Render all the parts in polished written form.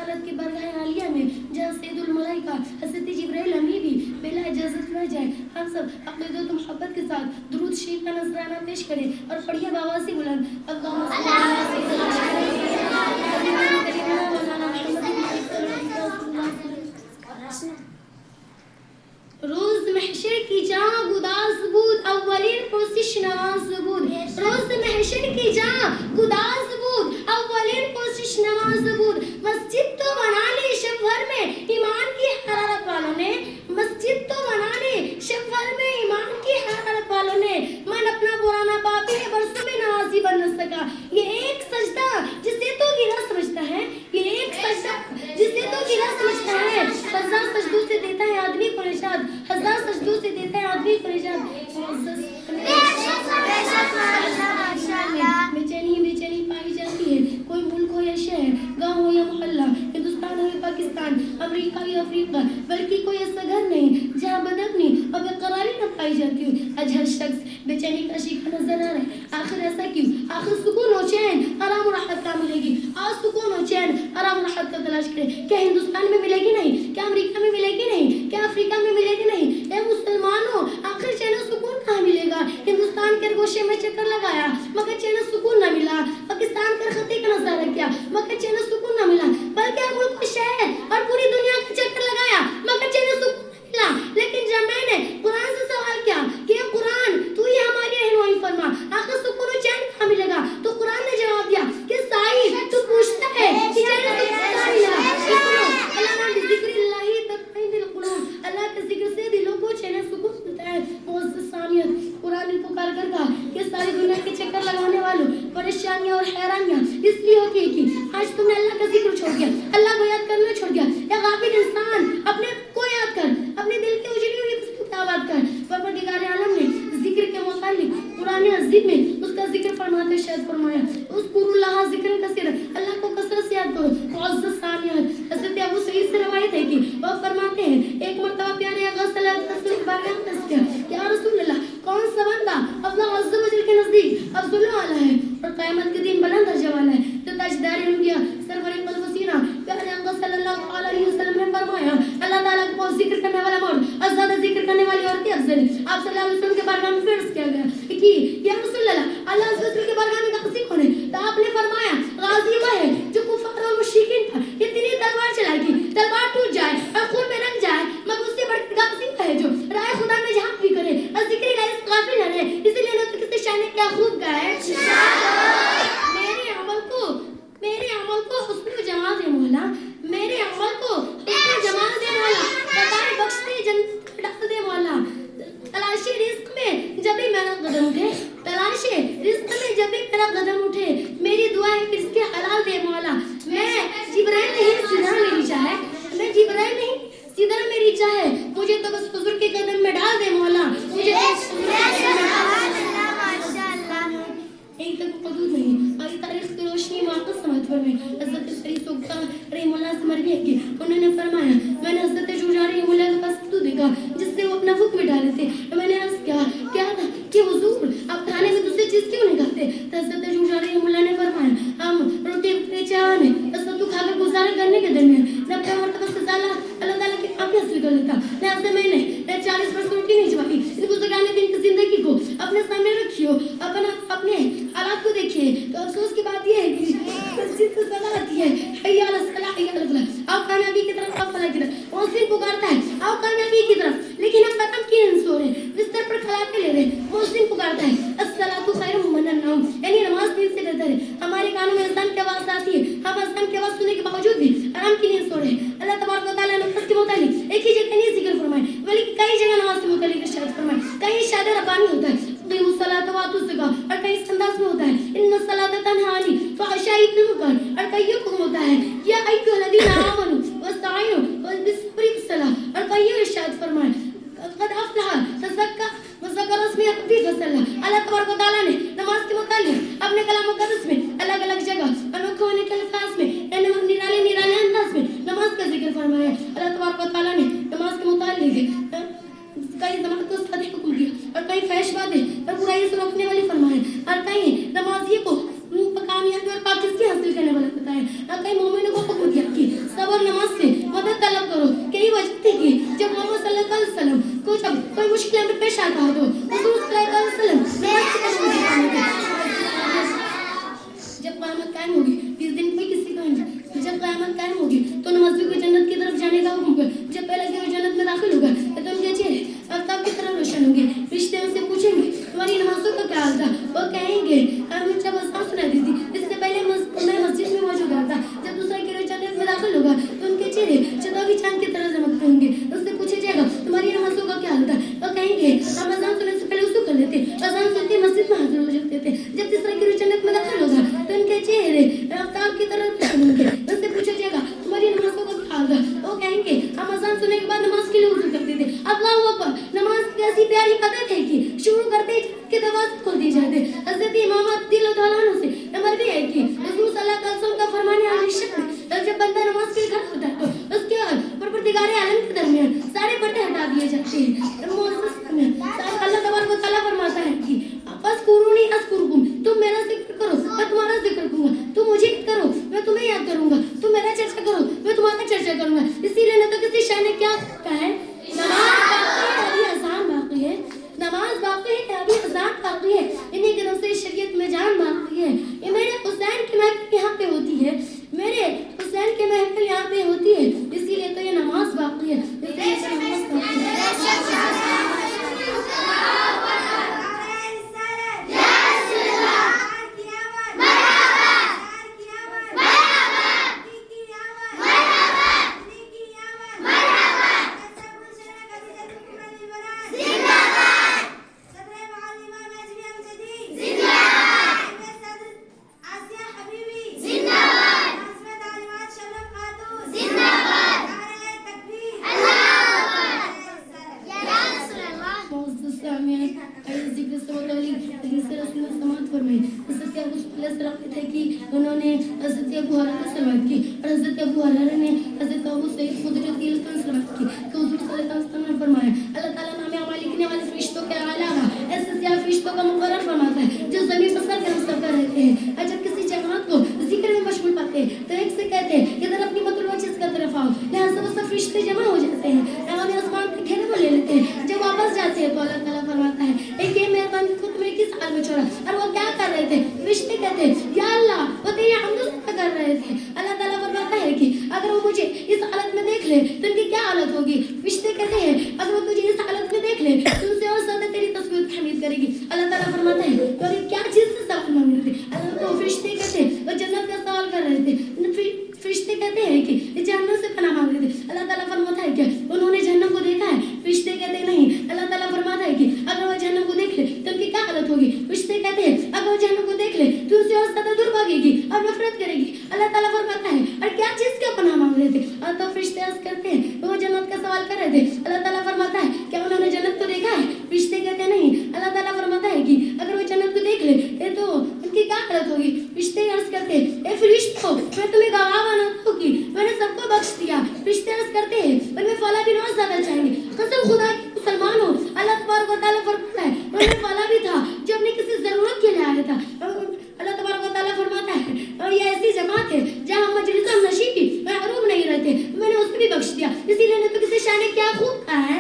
رسالت کی برگاہ عالیہ میں جہاں سید الملائکہ حضرت جبرائیل امی بھی بلا اجازت نہ جائے، ہم سب عقیدت و محبت کے ساتھ درود شریف کا نذرانہ پیش کریں اور پڑھیے بآواز بلند اللہم صلی علی سیدنا روز محشر کی جان گداز بود اولین پرسش نماز بود، روز محشر کی جان گداز بود اولین پرسش نماز بود، مسجد تو بنا لی شب بھر میں ایمان کی حرارت والوں نے، مسجد تو بنا لی شب بھر میں ایمان کی حرارت والوں نے، من اپنا پرانا پاپی ہے برسوں میں نمازی بن نہ سکا، یہ ایک سجدہ جسے تو گرا سمجھتا ہے، یہ ایک سجدہ جسے تو گرا سمجھتا ہے، ہزار سجدوں سے دیتا ہے آدمی کو نشاد، ہزار سجدوں سے دیتا ہے آدمی کو نشاد، بے چینی پائی جاتی ہے، کوئی ملک ہو یا شہر، گاؤں ہو یا محلہ، ہندوستان ہو یا پاکستان، امریکہ یا افریقہ، بلکہ کوئی ایسا گھر نہیں جہاں بدامنی اور بے قراری نہ پائی جاتی ہو، آج ہر شخص بے چینی کا شکار نظر آ رہا ہے، آخر ایسا کیوں؟ آخر سکون و چین آرام و راحت کا ملے گی، آج سکون و چین آرام و راحت کا تلاش کریں، کیا ہندوستان میں ملے گی نہیں؟ کیا امریکہ میں ملے گی نہیں؟ کیا افریقہ میں ملے گی نہیں؟ اے مسلمانوں، آخر چین و سکون کہاں ملے گا؟ ہندوستان کے گوشے میں چکر لگایا مگر چین و سکون نہ ملا، پاکستان کا خطے کا نظارہ کیا مگر چین و سکون نہ ملا، بلکہ ملک و شہر اور پوری دنیا کا چکر لگایا مگر چین و سکون نہ ملا، لیکن جب میں نے قرآن سے سوال کیا کہ قرآن تو ہی ہماری رہنمائی فرما، آخر سکون و چین کہاں ملے گا؟ تو قرآن نے جواب دیا کہ سائل تو پوچھتا ہے کہ چین و سکون کہاں ملا؟ اللہ نے ذکر اللہ تطمئن القلوب، اللہ کے ذکر سے دلوں کو چین و سکون ملتا ہے۔ معزز سامعین، قرآن نے پکار کر کہا کہ ساری دنیا کے چکر لگانے والوں پریشانیاں اور حیرانیاں اس لیے ہوتی ہے کہ آج تم نے اللہ کا ذکر چھوڑ دیا، اللہ کو یاد کرنا چھوڑ دیا، یا غافل انسان اپنے کو یاد کر، اپنے دل کے اجڑی ہوئی بستیوں کو آباد کر۔ پروردگار عالم نے ذکر کے متعلق قرآن عظیم میں اس کا ذکر فرماتے شاید فرمایا اذکروا اللہ ذکر کثیر، اللہ کو کثرت سے یاد کرو۔ معزز سامعین، حضرت ابو سعید سے روایت ہے کہ وہ فرماتے ہیں ایک مرتبہ پیارے آقا صلی اللہ علیہ وسلم کے بارے میں عرض کیا یا رسول اللہ، کون سا بندہ اللہ عز و جل کے نزدیک افضل و اعلیٰ ہے اور قیامت کے دن بلند درجہ والا ہے؟ تو تاجدار انبیاء سرور قلب و سینہ پیارے آقا صلی اللہ علیہ وسلم نے فرمایا اللہ تعالیٰ کو ذکر کرنے والا مرد اور زیادہ ذکر کرنے والی عورتیں افضل ہیں۔ آپ صلی اللہ علیہ وسلم کے بارگاہ میں فرض کیا گیا کہ یا رسول اللہ، اللہ عز و جل کے بارگاہ میں غازی کون ہے؟ تو آپ نے فرمایا غازی وہ ہے جو کفار اور مشرکین پر اتنی تلوار چلائے گی تلوار ٹوٹ جائے اور خون میں رنگ جائے، مگر اس سے بڑھ کر غازی وہ ہے جو رائے خدا میں جہاد بھی کرے اور ذکر الہی سے غافل نہ رہے۔ اسی لیے نہ تو کسی شاعر نے کیا خوب گایا ہے میرے عمل کو حسن و جمال دے مولا، میرے عمل کو حسن و جمال دے مولا، بتائے بخش دے جنت ڈال دے مولا، تلاشی رزق میں جب بھی میرا قدم اٹھے، تلاشی رزق میں جب بھی میرا قدم اٹھے، میری دعا ہے کہ رزق حلال دے مولا۔ میں جبرائیل نہیں سیدھا میری چاہے، میں جبرائیل نہیں سیدھا میری چاہے، مجھے تو بس حضور کے قدم میں ڈال دے مولا، مجھے ایک تک حدود نہیں اور تاریخ کی روشنی میں واقع سمجھ پر میں حضرت سری سوکتا رحم اللہ سے مروی ہے کہ انہوں نے فرمایا میں نے حضرت جوجا رحم اللہ کے پاس تو دیکھا جس سے وہ اپنا حکم ڈالے تھے، میں نے عرض کیا تھا کہ حضور آپ کھانے میں دوسری چیز کیوں نہیں کھاتے؟ تو حضرت جوجا رحم اللہ نے فرمایا ہم روٹی اپنے چاہ میں تو کھا کر گزارا کرنے کے درمیان میں اپنے مرتبہ سے اللہ تعالیٰ کی آنکھیں حاصل کر لیتا، لہٰذا میں نے 40% روٹی نہیں چبائی۔ ان بزرگان دین کی زندگی کو اپنے سامنے رکھیو، اپنے حالات کو دیکھیے تو افسوس کی بات یہ ہے کہ مسجد سے صلاح آتی ہے حی علی الصلاح حی علی الفلاح، آؤ کامیابی کی طرف، آؤ فلاح کی طرف، محسن پکارتا ہے آؤ کامیابی کی طرف، لیکن ہم قدم کیے نہیں سو رہے، بستر پر کھلا کے لے رہے، محسن پکارتا ہے الصلاۃ خیر من النوم، یعنی نماز نیند سے بہتر ہے۔ ہمارے کانوں میں اذان کی آواز آتی ہے، ہم اذان کی آواز سننے کے باوجود بھی آرام کی نیند سو رہے ہیں۔ اللہ تبارک و تعالیٰ نے نماز کے متعلق ایک ہی جگہ نہیں ذکر فرمائے بلکہ کئی جگہ نماز کے متعلق ارشاد فرمائے، کہیں ارشاد ربانی ہوتا ہے قیموا الصلاۃ وآتوا الزکاۃ اور کہیں اس انداز میں ہوتا ہے ان الصلاۃ تنہی عن الفحشاء والمنکر اور کئی حکم ہوتا ہے یا ایھا الذین آمنوا واستعینوا بالصبر والصلاۃ اور کئی ارشاد فرمائے قد افلح تزکا وذکر اسم ربہ فصلی۔ اللہ تبارک و تعالیٰ نے نماز کے متعلق اپنے کلام مقدس میں الگ الگ جگہ انوکھے ہونے کے الفاظ میں نرانے انداز میں نماز کا ذکر فرمایا۔ اللہ تبارک و تعالیٰ نے نماز کے متعلق کئی نماز کو صدق حکم دیا اور کئی فحش باتیں اور برائی سے روکنے والی فرمائے اور کئی نمازی کو کامیابی اور پاکیزگی حاصل کرنے والا بتایا اور کئی مومنوں کو حکم دیا کہ यही वजह थी कि जब मोहम्मद सल्लल्लाहु अलैहि वसल्लम को जब कोई मुश्किल में पेश आता हो तो हुजूर सल्लल्लाहु अलैहि वसल्लम जब क़यामत कायम होगी, जिस दिन कोई किसी को जब क़यामत कायम होगी तो नमाज़ी को जन्नत की तरफ जाने का हुक्म होगा। जब पहले कि वो जन्नत में दाखिल होगा तो उनके चेहरे आफ्ताब की तरह रोशन होंगे। रिश्ते उनसे पूछेंगे तुम्हारी नमाज़ों का क्या हाल था? वो कहेंगे हमें जब अज़ान सुनाई दी थी, इससे पहले मैं मस्जिद में मौजूद था। जब दूसरा गिरोह जन्नत में दाखिल होगा तो उनके चेहरे चौदहवीं चांद की तरह चमकते होंगे। उससे पूछा जाएगा तुम्हारी नमाज़ों का क्या हाल था? वो कहेंगे हम अज़ान सुनने से पहले वज़ू कर लेते, अज़ान सुनते मस्जिद में हाजिर हो जाते थे। जब तीसरा गिरोह जन्नत में दाखिल होगा तो उनके चेहरे आफ्ताब की तरह रोशन होंगे। उससे पूछा जाएगा तुम्हारी नमाज़ों का क्या हाल था? वो कहेंगे हम अज़ान सुनने के बाद नमाज के लिए वज़ू करते थे। अल्लाहू अकबर, नमाज की ऐसी प्यारी आदत है कि शुरू करते के दरवाजे खोल दिए जाते। हज़रत इमाम रज़ियल्लाहु अन्हु से मरवी है कि रसूल सल्लल्लाहु अलैहि वसल्लम का फरमाने आवश्यक है जब बंदा नमाज के लिए खड़ा होता है तो उसके और परवरदिगार आलम के दरमियान सारे पर्दे हटा दिए जाते हैं। अल्लाह तबारक व तआला फरमाता है कि फज़कुरूनी अज़कुरुकुम, तुम मेरा जिक्र करो मैं तुम्हारा जिक्र करूंगा, तुम मुझे याद करो मैं तुम्हें याद करूंगा, तुम मेरा चर्चा करो मैं तुम्हारा चर्चा करूंगा। इसीलिए न तो किसी शाह ने क्या कहा है, नमाज बाकी है अभी अज़ान बाकी है, नमाज बाकी है अभी अज़ान बाकी है। इन्हीं के नाम से शरीयत में जान बाकी है। ये मेरे हुसैन की महफिल यहाँ पे होती है, मेरे हुसैन की महफिल यहाँ पे होती है, इसीलिए तो ये नमाज बाकी है। उन्होंने हज़रत अबू हुरैरा से सलवात की और हज़रत अबू हुरैरा ने हज़रत अबू सईद खुदरी रज़ियल्लाहु अन्हु से सलवात की कि हुज़ूर सल्लल्लाहु अलैहि वसल्लम ने फरमाया अल्लाह ताला नामे अमाल लिखने वाले फरिश्तों के अलावा ऐसे सियाह फरिश्तों का मुकर्रर फरमाता है जो ज़मीन पर सर गर्म सर कर रहते हैं। और जब किसी जमात को जिक्र में मशगूल पाते हैं तो एक से कहते हैं इधर अपनी मतलूब चीज़ का तरफ आओ, यहाँ से वो सब फरिश्ते जमा हो जाते हैं, उन्हें आसमान के घेरे में ले लेते हैं। जब वापस जाते हैं तो अल्लाह ताला फरमाता है एक ये मेहरबान को तुमने किस हाल में छोड़ा और वो क्या कर रहे थे? फरिश्ते कहते हैं या अल्लाह वो तेरी हमद कर रहे थे। अल्लाह ताला फरमाता है कि अगर वो मुझे इस हालत में देख ले तो उनकी क्या हालत होगी? फरिश्ते कहते हैं अगर वो तुझे इस हालत में देख ले तो उनसे और ज्यादा तेरी तस्बीह तहमीद करेगी। अल्लाह ताला फरमाता है तो अगर क्या चीज से सवाल मांग रहे थे? अल्लाह तो फरिश्ते कहते हैं वो जन्नत का सवाल कर रहे थे, फरिश्ते कहते हैं कि जहन्नम से पनाह मांग रहे थे। अल्लाह ताला फरमाता है कि उन्होंने जहन्नम को देखा है? फरिश्ते कहते हैं नहीं। अल्लाह ताला फरमाता है कि अगर वो जहन्नम को देख ले तो उनकी क्या हालत होगी? फरिश्ते कहते हैं अगर वो जहन्नम को देख ले तो उनसे और ज्यादा दूर भागेगी और नफरत करेगी। अल्लाह ताला फरमाता है और क्या चीज का पनाह मांग रहे थे? तो फरिश्ते अर्ज करते हैं वो जन्नत का सवाल कर रहे थे। अल्लाह ताला फरमाता है क्या उन्होंने जन्नत को देखा है? फरिश्ते कहते हैं नहीं। अल्लाह ताला फरमाता है कि अगर वो जन्नत को देख ले तो उनकी क्या हालत होगी? फरिश्ते अर्ज करते हैं ए फरिश्तों मैं तुम्हें गवाह बनाता हूं कि मैंने सबको बख्श दिया। फरिश्ते अर्ज करते हैं उनमें फला भी और ज्यादा चाहेंगे। कसम खुदा की मुसलमान हो, अल्लाह तबारक व तआला फरमाता है उनमें फला भी था जो अपनी किसी जरूरत के लिए आया था। अल्लाह तबारक व तआला फरमाता है और ये ऐसी जमात है जहाँ मजलिस नशीबी महरूम नहीं रहते, मैंने उसको भी बख्श दिया। इसीलिए ने तो किसी शाह ने क्या खूब कहा है,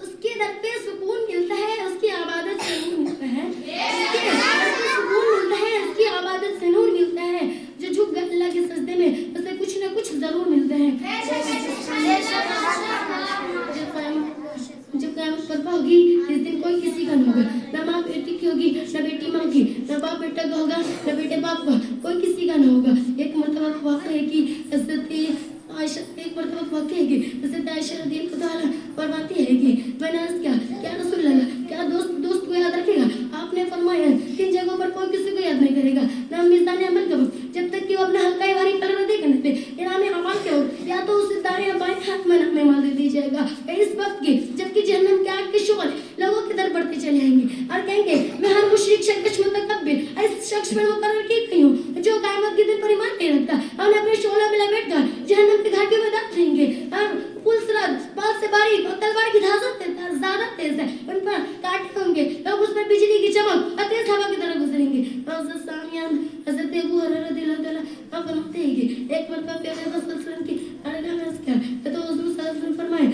उसके दर पे सुकून मिलता है, उसकी आबादत से नूर मिलता है, उसके दर पे सुकून मिलता है, उसकी आबादत से नूर मिलता है। जो झुक गए अल्लाह के सजदे में उसे कुछ न कुछ जरूर मिलता है। जब क़यामत बर्पा होगी इस दिन कोई किसी का नहीं होगा, न माँ बेटी की होगी न बेटी माँ की, न बाप बेटा का होगा न बेटे बाप का, कोई किसी का नहीं होगा। एक मरतबा वाक़या है कि हज़रत आयशा एक मरतबा वाक़या है कि हज़रत आयशा रज़ियल्लाहु ताला फरमाती है कि मैंने अर्ज़ किया क्या रसूल अल्लाह क्या दोस्त को याद रखेगा? आपने फरमाया किन जगहों पर कोई किसी को याद नहीं करेगा, ना मिज़ान अमल का वक्त जब तक कि वो अपना हल्का भारी पलक नहीं करने पे इनाम अमाल के वक्त या तो उसे दाएं या बाएं हाथ में नाम माल दे दिया जाएगा इस वक्त की जबकि जहन्नम के आग के शुगल लोगों की तरफ बढ़ते चले आएंगे और कहेंगे मैं हर मुशरिक शख्स मुतकब्बिर इस शख्स पर मुकर्रर की गई हूँ जो क़यामत के दिन पर ईमान नहीं रखता और अपने शोला में लपेट कर जहन्नम की घाटियों में दाख देंगे। पुल सिरात बात से बारीक और तलवार की धासत ज्यादा तेज है, उन पर कांटे होंगे, लोग उस पर बिजली की चमक और तेज हवा की तरह गुजरेंगे। हज़रत अबू हुरैरा रज़ियल्लाहु अन्हु फरमाते हैं कि एक मरतबा